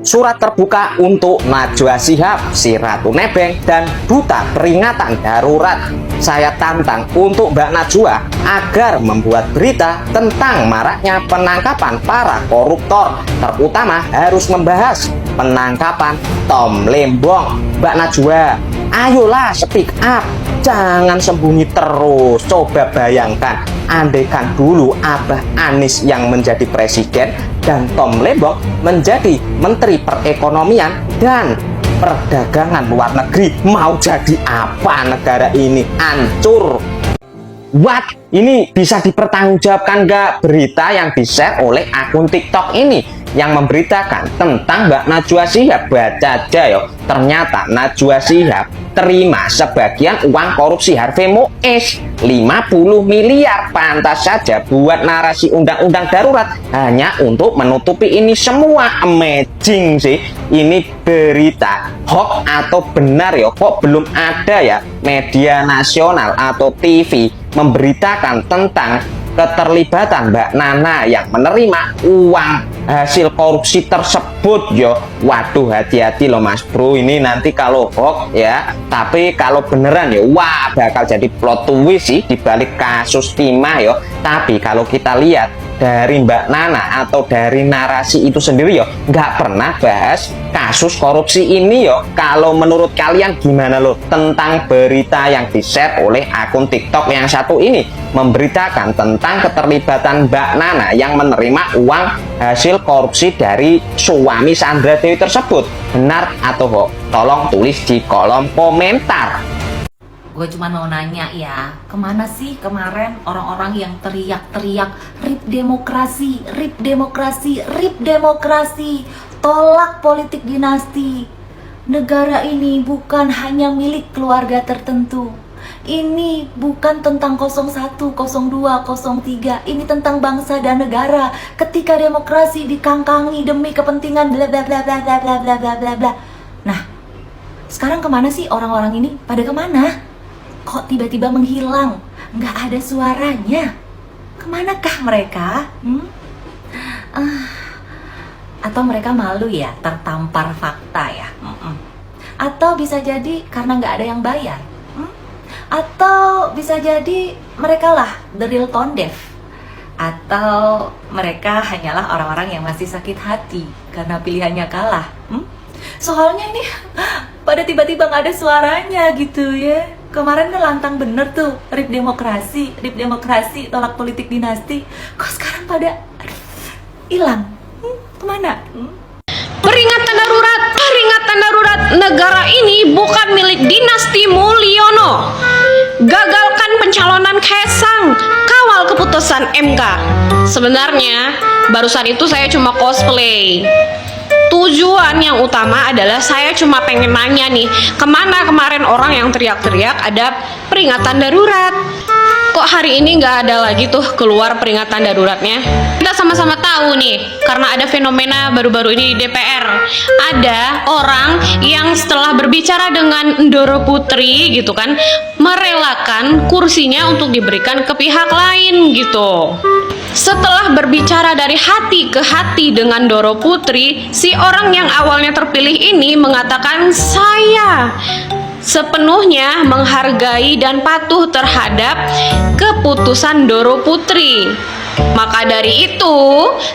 surat terbuka untuk Najwa Shihab, si Ratu Nebeng, dan Duta Peringatan Darurat. Saya tantang untuk Mbak Najwa agar membuat berita tentang maraknya penangkapan para koruptor, terutama harus membahas penangkapan Tom Lembong. Mbak Najwa, ayolah speak up, jangan sembunyi terus. Coba bayangkan, andaikan dulu Abah Anies yang menjadi presiden dan Tom Lembong menjadi Menteri Perekonomian dan Perdagangan Luar Negeri, mau jadi apa negara ini? Hancur. What? Ini bisa dipertanggungjawabkan nggak berita yang di-share oleh akun TikTok ini yang memberitakan tentang Mbak Najwa Shihab? Baca aja yo. Ternyata Najwa Shihab terima sebagian uang korupsi Harvey Mois 50 miliar. Pantas saja buat narasi undang-undang darurat hanya untuk menutupi ini semua. Amazing sih. Ini berita hoax atau benar ya? Kok belum ada ya media nasional atau TV memberitakan tentang keterlibatan Mbak Nana yang menerima uang hasil korupsi tersebut yo. Waduh, hati-hati loh Mas Bro, ini nanti kalau hoax ya, tapi kalau beneran ya wah bakal jadi plot twist sih dibalik kasus timah yo. Tapi kalau kita lihat dari Mbak Nana atau dari narasi itu sendiri yo, nggak pernah bahas kasus korupsi ini yo. Kalau menurut kalian gimana loh tentang berita yang di-share oleh akun TikTok yang satu ini memberitakan tentang keterlibatan Mbak Nana yang menerima uang hasil korupsi dari suami Sandra Dewi tersebut? Benar atau hoax? Tolong tulis di kolom komentar. Gue cuma mau nanya ya, kemana sih kemarin orang-orang yang teriak-teriak RIP demokrasi, RIP demokrasi, RIP demokrasi, tolak politik dinasti. Negara ini bukan hanya milik keluarga tertentu. Ini bukan tentang 01, 02, 03. Ini tentang bangsa dan negara. Ketika demokrasi dikangkangi demi kepentingan bla bla bla bla bla bla bla bla bla. Nah, sekarang kemana sih orang-orang ini? Pada kemana? Kok tiba-tiba menghilang? Nggak ada suaranya. Kemanakah mereka? Atau mereka malu ya tertampar fakta ya? Atau bisa jadi karena nggak ada yang bayar? Atau bisa jadi mereka lah the real tone deaf? Atau mereka hanyalah orang-orang yang masih sakit hati karena pilihannya kalah? Soalnya ini pada tiba-tiba nggak ada suaranya gitu ya. Kemarin kan lantang bener tuh, RIP demokrasi, tolak politik dinasti. Kok sekarang pada hilang? Kemana? Peringatan darurat, negara ini bukan milik dinasti Mulyono. Gagalkan pencalonan Kaesang, kawal keputusan MK. Sebenarnya barusan itu saya cuma cosplay. Tujuan yang utama adalah saya cuma pengen nanya nih, kemana kemarin orang yang teriak-teriak ada peringatan darurat? Kok hari ini nggak ada lagi tuh keluar peringatan daruratnya? Kita sama-sama tahu nih, karena ada fenomena baru-baru ini di DPR. Ada orang yang setelah berbicara dengan Ndoro Putri gitu kan, merelakan kursinya untuk diberikan ke pihak lain gitu. Setelah berbicara dari hati ke hati dengan Ndoro Putri, si orang yang awalnya terpilih ini mengatakan saya sepenuhnya menghargai dan patuh terhadap keputusan Ndoro Putri. Maka dari itu,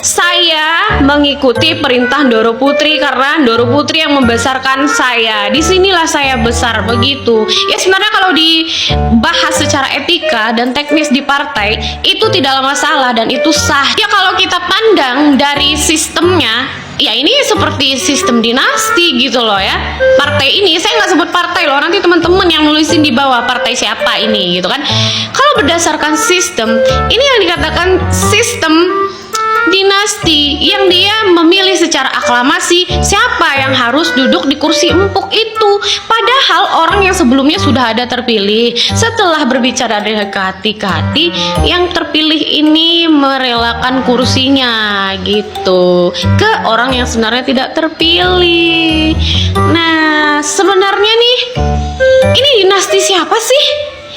saya mengikuti perintah Ndoro Putri karena Ndoro Putri yang membesarkan saya. Disinilah saya besar begitu. Ya sebenarnya kalau dibahas secara etika dan teknis di partai itu tidaklah masalah dan itu sah. Ya kalau kita pandang dari sistemnya, ya ini seperti sistem dinasti gitu loh ya. Partai ini, saya nggak sebut partai loh, nanti teman-teman yang nulisin di bawah partai siapa ini gitu kan. Kalau berdasarkan sistem, ini yang dikatakan sistem dinasti yang dia memilih secara aklamasi siapa yang harus duduk di kursi empuk itu. Padahal orang yang sebelumnya sudah ada terpilih, setelah berbicara dari hati ke hati, yang terpilih ini merelakan kursinya gitu ke orang yang sebenarnya tidak terpilih. Nah sebenarnya nih, ini dinasti siapa sih?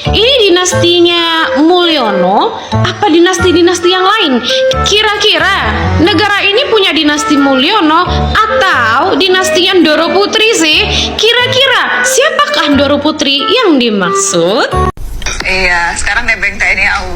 Ini dinastinya Mulyono apa dinasti-dinasti yang lain? Kira-kira negara ini punya dinasti Mulyono atau tahu dinastinya Ndoro Putri sih. Kira-kira siapakah Ndoro Putri yang dimaksud? Iya, sekarang nebeng TNI AU.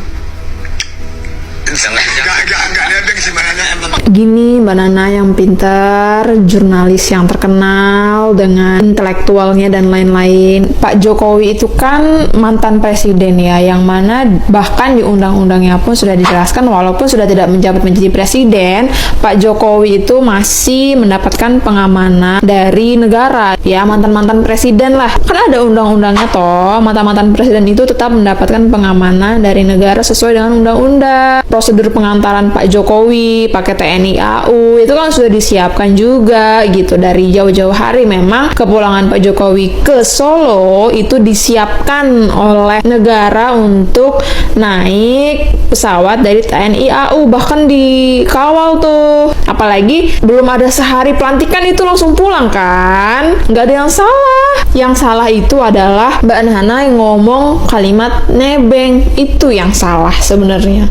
Enggak nebeng sih Mbak Nana emang. Gini, Mbak Nana yang pintar, jurnalis yang terkenal dengan intelektualnya dan lain-lain. Pak Jokowi itu kan mantan presiden ya, yang mana bahkan di undang-undangnya pun sudah dijelaskan walaupun sudah tidak menjabat menjadi presiden, Pak Jokowi itu masih mendapatkan pengamanan dari negara. Ya, mantan-mantan presiden lah. Kan ada undang-undangnya toh, mantan-mantan presiden itu tetap mendapatkan pengamanan dari negara sesuai dengan undang-undang. Prosedur pengantaran Pak Jokowi pakai TNI AU itu kan sudah disiapkan juga gitu dari jauh-jauh hari. Memang kepulangan Pak Jokowi ke Solo itu disiapkan oleh negara untuk naik pesawat dari TNI AU, bahkan dikawal tuh. Apalagi belum ada sehari pelantikan itu langsung pulang kan, nggak ada yang salah. Yang salah itu adalah Mbak Nana yang ngomong kalimat nebeng, itu yang salah sebenarnya.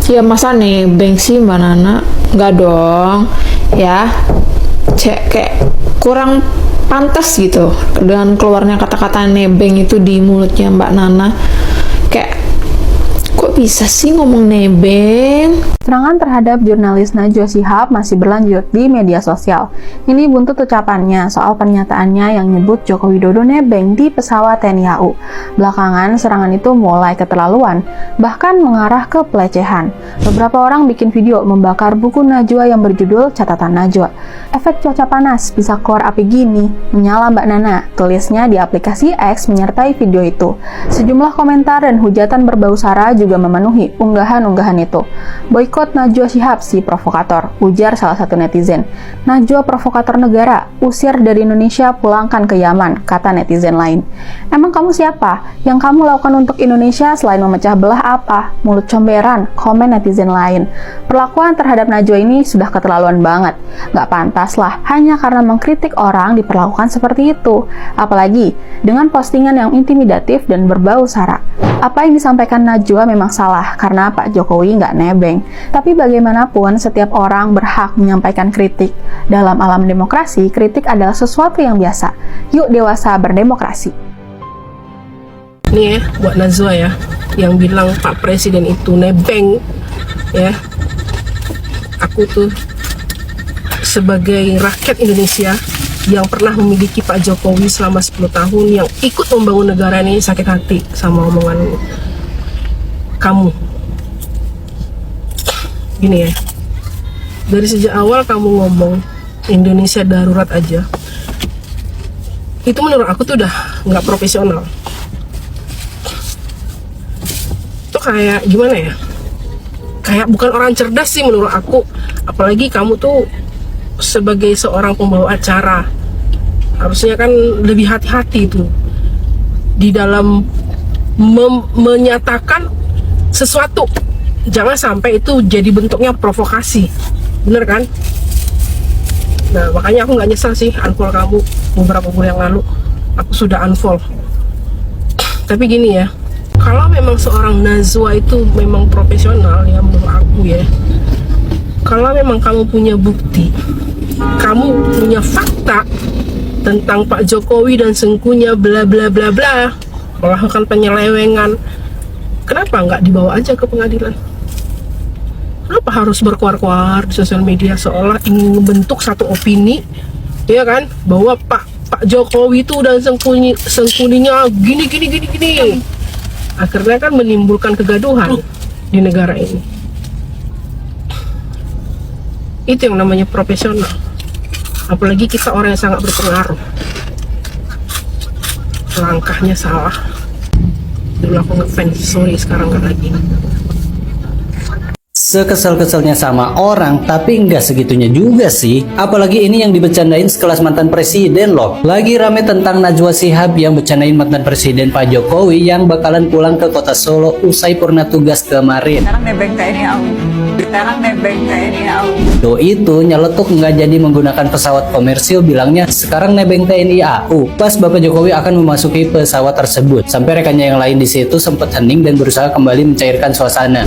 Ya masa nebeng sih Mbak Nana? Nggak dong, ya. Kayak kurang pantas gitu dengan keluarnya kata-kata nebeng itu di mulutnya Mbak Nana. Kayak kok bisa sih ngomong nebeng? Serangan terhadap jurnalis Najwa Shihab masih berlanjut di media sosial. Ini buntut ucapannya soal pernyataannya yang nyebut Joko Widodo nebeng di pesawat TNI AU. Belakangan, serangan itu mulai keterlaluan, bahkan mengarah ke pelecehan. Beberapa orang bikin video membakar buku Najwa yang berjudul Catatan Najwa. Efek cuaca panas bisa keluar api gini, menyala Mbak Nana, tulisnya di aplikasi X menyertai video itu. Sejumlah komentar dan hujatan berbau sara juga memenuhi unggahan-unggahan itu. Boykot Najwa Shihab si provokator, ujar salah satu netizen. Najwa provokator negara, usir dari Indonesia, pulangkan ke Yaman, kata netizen lain. Emang kamu siapa? Yang kamu lakukan untuk Indonesia selain memecah belah apa? Mulut comberan, komen netizen lain. Perlakuan terhadap Najwa ini sudah keterlaluan banget. Gak pantas lah, hanya karena mengkritik orang diperlakukan seperti itu. Apalagi dengan postingan yang intimidatif dan berbau sara. Apa yang disampaikan Najwa memang salah karena Pak Jokowi nggak nebeng. Tapi bagaimanapun, setiap orang berhak menyampaikan kritik. Dalam alam demokrasi, kritik adalah sesuatu yang biasa. Yuk dewasa berdemokrasi. Nih ya, buat Najwa ya, yang bilang Pak Presiden itu nebeng, ya. Aku tuh sebagai rakyat Indonesia yang pernah memiliki Pak Jokowi selama 10 tahun, yang ikut membangun negara ini, sakit hati sama omongan kamu. Gini ya, dari sejak awal kamu ngomong Indonesia darurat aja, itu menurut aku tuh udah nggak profesional. Itu kayak gimana ya, kayak bukan orang cerdas sih menurut aku. Apalagi kamu tuh sebagai seorang pembawa acara, harusnya kan lebih hati-hati tuh di dalam menyatakan sesuatu. Jangan sampai itu jadi bentuknya provokasi, bener kan? Nah, makanya aku nggak nyesal sih unfollow kamu beberapa bulan yang lalu. Aku sudah unfollow. Tapi gini ya, kalau memang seorang Najwa itu memang profesional ya menurut aku ya, kalau memang kamu punya bukti, kamu punya fakta tentang Pak Jokowi dan sengkunya bla bla bla bla melakukan penyelewengan, kenapa nggak dibawa aja ke pengadilan? Kenapa harus berkuar-kuar di sosial media seolah ingin membentuk satu opini, ya kan, bahwa Pak Jokowi itu dan sengkuninya gini. Akhirnya kan menimbulkan kegaduhan di negara ini. Itu yang namanya profesional. Apalagi kita orang yang sangat berpengaruh. Langkahnya salah. Dulu aku ngefans, sorry sekarang nggak lagi. Sekesel-keselnya sama orang, tapi nggak segitunya juga sih. Apalagi ini yang dibecandain sekelas mantan presiden loh. Lagi rame tentang Najwa Shihab yang bercandain mantan presiden Pak Jokowi yang bakalan pulang ke kota Solo usai purna tugas kemarin. Sekarang nebeng TNI AU. Sekarang nebeng TNI AU. Tuh itu nyeletuk nggak jadi menggunakan pesawat komersil, bilangnya sekarang nebeng TNI AU. Pas Bapak Jokowi akan memasuki pesawat tersebut, sampai rekannya yang lain di situ sempat hening dan berusaha kembali mencairkan suasana.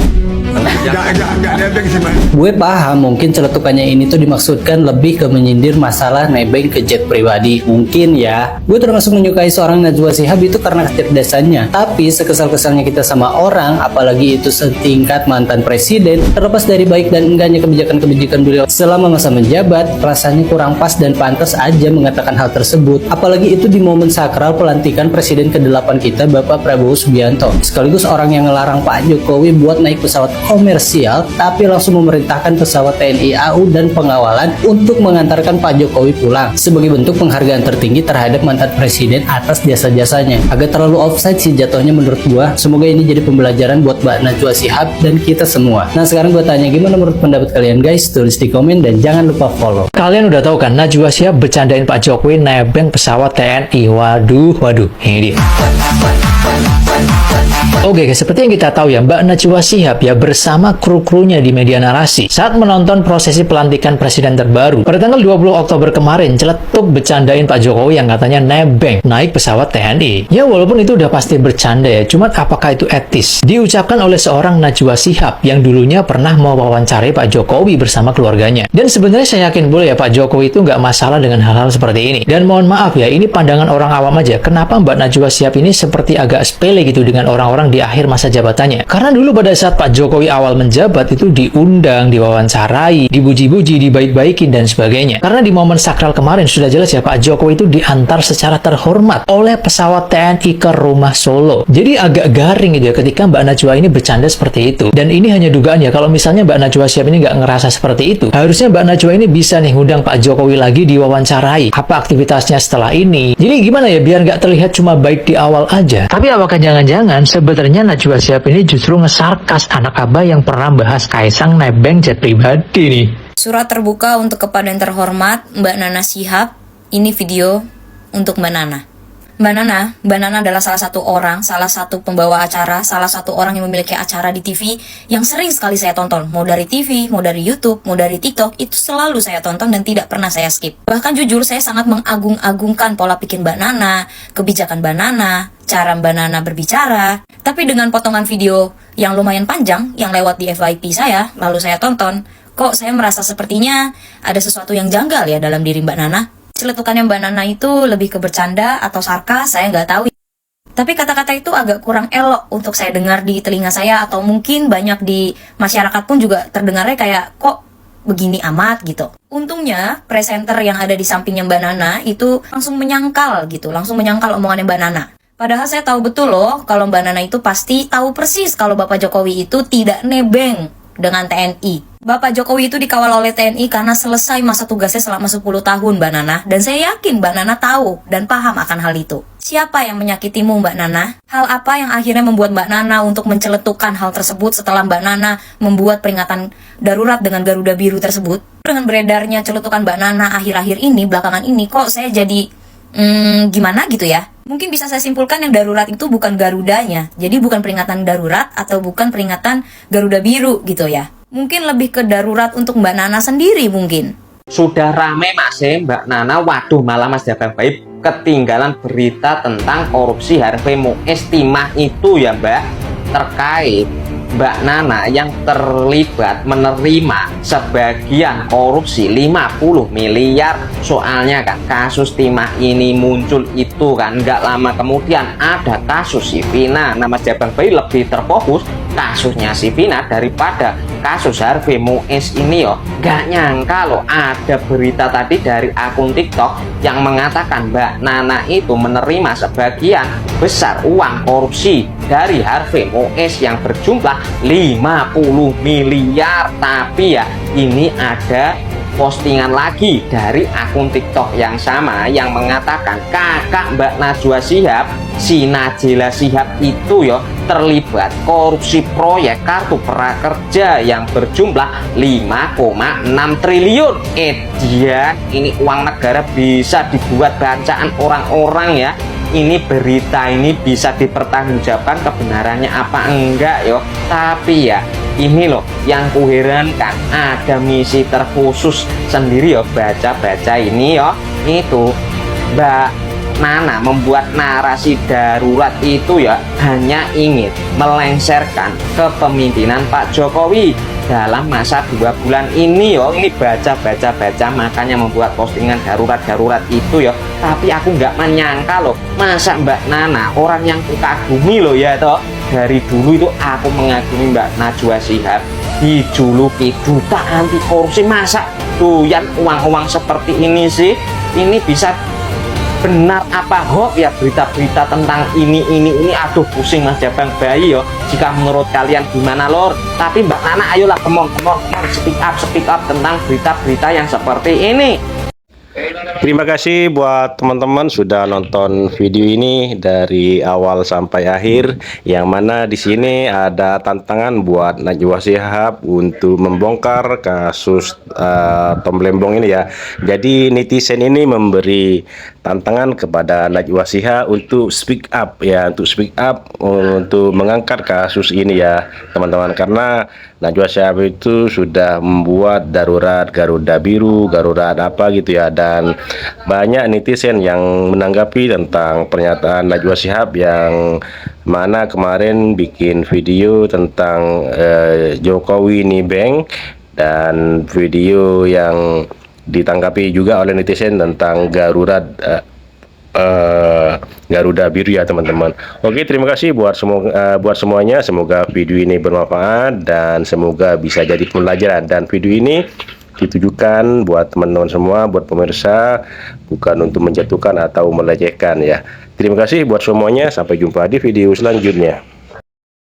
Enggak nebeng sih mas. Gue paham mungkin celetukannya ini tuh dimaksudkan lebih ke menyindir masalah nebeng ke jet pribadi. Mungkin ya. Gue termasuk menyukai seorang Najwa Shihab itu karena kecerdasannya. Tapi sekesal-kesalnya kita sama orang, apalagi itu setingkat mantan presiden, terlepas dari baik dan enggaknya kebijakan-kebijakan beliau selama masa menjabat, rasanya kurang pas dan pantas aja mengatakan hal tersebut. Apalagi itu di momen sakral pelantikan presiden ke-8 kita, Bapak Prabowo Subianto. Sekaligus orang yang ngelarang Pak Jokowi buat naik pesawat komersial, tapi langsung memerintahkan pesawat TNI AU dan pengawalan untuk mengantarkan Pak Jokowi pulang sebagai bentuk penghargaan tertinggi terhadap mantan presiden atas jasa-jasanya. Agak terlalu offside sih jatuhnya menurut gua. Semoga ini jadi pembelajaran buat Mbak Najwa Shihab dan kita semua. Nah sekarang gua tanya, gimana menurut pendapat kalian guys? Tulis di komen dan jangan lupa follow. Kalian udah tahu kan Najwa Shihab bercandain Pak Jokowi nebeng pesawat TNI. Waduh, ini dia. Oke guys, seperti yang kita tahu ya, Mbak Najwa Shihab ya bersama kru-krunya di media narasi saat menonton prosesi pelantikan presiden terbaru pada tanggal 20 Oktober kemarin celetuk bercandain Pak Jokowi yang katanya nebeng naik pesawat TNI. Ya walaupun itu udah pasti bercanda ya, cuman apakah itu etis diucapkan oleh seorang Najwa Shihab yang dulunya pernah mewawancarai Pak Jokowi bersama keluarganya. Dan sebenarnya saya yakin boleh ya Pak Jokowi itu nggak masalah dengan hal-hal seperti ini. Dan mohon maaf ya, ini pandangan orang awam aja. Kenapa Mbak Najwa Shihab ini seperti agak sepele gitu dengan orang-orang di akhir masa jabatannya? Karena dulu pada saat Pak Jokowi awal menjabat itu diundang, diwawancarai, dipuji-puji, dibaik-baikin dan sebagainya. Karena di momen sakral kemarin sudah jelas ya Pak Jokowi itu diantar secara terhormat oleh pesawat TNI ke rumah Solo. Jadi agak garing gitu ya ketika Mbak Najwa ini bercanda seperti itu. Dan ini hanya dugaan ya, kalau misalnya Mbak Najwa Shihab ini nggak ngerasa seperti itu, harusnya Mbak Najwa ini bisa nih ngundang Pak Jokowi lagi diwawancarai. Apa aktivitasnya setelah ini? Jadi gimana ya biar nggak terlihat cuma baik di awal aja. Tapi apakah jangan-jangan sebenarnya Najwa Shihab ini justru ngesarkas anak abah yang pernah bahas Kaisang nebeng jet pribadi nih? Surat terbuka untuk kepada yang terhormat Mbak Nana Shihab. Ini video untuk Mbak Nana. Mbak Nana adalah salah satu pembawa acara, salah satu orang yang memiliki acara di TV yang sering sekali saya tonton. Mau dari TV, mau dari YouTube, mau dari TikTok, itu selalu saya tonton dan tidak pernah saya skip. Bahkan jujur saya sangat mengagung-agungkan pola pikir Mbak Nana, kebijakan Mbak Nana, cara Mbak Nana berbicara. Tapi dengan potongan video yang lumayan panjang, yang lewat di FYP saya, lalu saya tonton, kok saya merasa sepertinya ada sesuatu yang janggal ya dalam diri Mbak Nana. Celetukannya Mbak Nana itu lebih ke bercanda atau sarkas, saya nggak tahu. Tapi kata-kata itu agak kurang elok untuk saya dengar di telinga saya, atau mungkin banyak di masyarakat pun juga terdengarnya kayak kok begini amat gitu. Untungnya presenter yang ada di sampingnya Mbak Nana itu langsung menyangkal omongannya Mbak Nana. Padahal saya tahu betul loh kalau Mbak Nana itu pasti tahu persis kalau Bapak Jokowi itu tidak nebeng dengan TNI. Bapak Jokowi itu dikawal oleh TNI karena selesai masa tugasnya selama 10 tahun Mbak Nana. Dan saya yakin Mbak Nana tahu dan paham akan hal itu. Siapa yang menyakitimu Mbak Nana? Hal apa yang akhirnya membuat Mbak Nana untuk menceletukan hal tersebut setelah Mbak Nana membuat peringatan darurat dengan Garuda Biru tersebut? Dengan beredarnya celetukan Mbak Nana akhir-akhir ini, belakangan ini, kok saya jadi gimana gitu ya? Mungkin bisa saya simpulkan yang darurat itu bukan Garudanya. Jadi bukan peringatan darurat atau bukan peringatan Garuda Biru gitu ya. Mungkin lebih ke darurat untuk Mbak Nana sendiri mungkin. Sudah rame Mas Mbak Nana, waduh malah Mas Jabang Baib ketinggalan berita tentang korupsi Harvey Muiz Timah itu ya Mbak, terkait Mbak Nana yang terlibat menerima sebagian korupsi 50 miliar. Soalnya kan kasus Timah ini muncul itu kan nggak lama kemudian ada kasus si Vina. Nama Jabang Bayi lebih terfokus kasusnya si Vina daripada kasus Harvey Muiz ini yo. Nggak nyangka loh ada berita tadi dari akun TikTok yang mengatakan Mbak Nana itu menerima sebagian besar uang korupsi dari Harvey Muiz yang berjumlah 50 miliar. Tapi ya ini ada postingan lagi dari akun TikTok yang sama yang mengatakan kakak Mbak Najwa Shihab, si Najila Shihab itu yo terlibat korupsi proyek kartu prakerja yang berjumlah 5,6 triliun. Dia ini uang negara bisa dibuat bacaan orang-orang ya. Ini berita ini bisa dipertanggungjawabkan kebenarannya apa enggak yo. Tapi ya ini loh yang kuherankan, ada misi terkhusus sendiri yo baca-baca ini yo. Itu Mbak Nana membuat narasi darurat itu ya hanya ingin melengsarkan kepemimpinan Pak Jokowi dalam masa 2 bulan ini yo. Ini baca makanya membuat postingan darurat itu yo. Tapi aku nggak menyangka loh, masa Mbak Nana, orang yang kukagumi loh ya toh, dari dulu itu aku mengagumi Mbak Najwa Shihab, dijuluki duta anti korupsi, masa doyan uang-uang seperti ini sih? Ini bisa benar apa hoax ya berita-berita tentang ini? Aduh pusing Mas Jabang Bayi yo. Jika menurut kalian gimana lor? Tapi Mbak Nana ayolah come on speak up tentang berita-berita yang seperti ini. Terima kasih buat teman-teman sudah nonton video ini dari awal sampai akhir. Yang mana di sini ada tantangan buat Najwa Shihab untuk membongkar kasus Tom Lembong ini ya. Jadi netizen ini memberi tantangan kepada Najwa Shihab untuk speak up ya, untuk mengangkat kasus ini ya teman-teman, karena Najwa Shihab itu sudah membuat darurat Garuda Biru, darurat apa gitu ya, dan banyak netizen yang menanggapi tentang pernyataan Najwa Shihab yang mana kemarin bikin video tentang Jokowi nebeng, dan video yang ditanggapi juga oleh netizen tentang Garuda Biru ya teman-teman. Oke, terima kasih buat semuanya. Semoga video ini bermanfaat dan semoga bisa jadi pembelajaran. Dan video ini ditujukan buat teman-teman semua, buat pemirsa, bukan untuk menjatuhkan atau melecehkan ya. Terima kasih buat semuanya. Sampai jumpa di video selanjutnya.